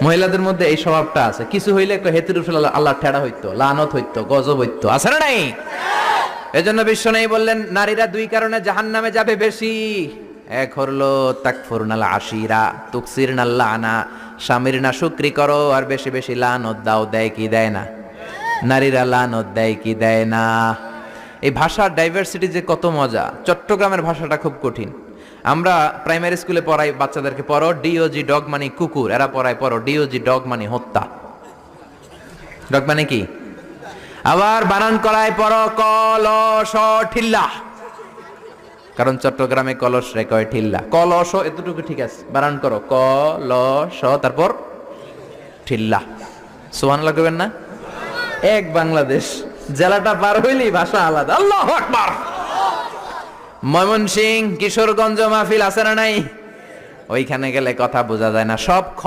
মহিলাদের মধ্যে এই স্বভাবটা আছে, কিছু হইলে হেতুর আল্লাহ ঠেড়া হইতো, লানত হইতো, গজব হইতো, আছে না নাই? এজন্য বিশ্ব নেই বললেন নারীরা দুই কারণে জাহান্নামে যাবে বেশি। এক হলো তাকফুরনাল আশিরা তুকসিরনাল লানা, স্বামীর না শুকরি করো আর বেশি বেশি লানত দাও। দেয় কি দেয় না? নারীরা লানত দেয় কি দেয় না? এই ভাষার ডাইভার্সিটি যে কত মজা। চট্টগ্রামের ভাষাটা খুব কঠিন। আমরা প্রাইমারি স্কুলে পড়াই বাচ্চাদেরকে, পড়ো ডিওজি ডগ মানে কুকুর, এরা পড়ায় পড়ো ডিওজি ডগ মানে হত্যা। ডগ মানে কি? আবার বানান করায় পড়ো কলস ঠিল্লা, কারণ চট্টগ্রামে কলস রে কয় ঠিল্লা। কলস এতটুকু ঠিক আছে, বানান করো কলস তারপর ঠিল্লা। সুবহানাল্লাহ কইবেন না? এক বাংলাদেশ, জেলাটা পার হইলেই ভাষা আলাদা। আল্লাহু আকবার। ময়মনসিংহ কিশোরগঞ্জ মাহফিল আছে না নাই? ওইখানে গেলে কথা বোঝা যায় না, সব খ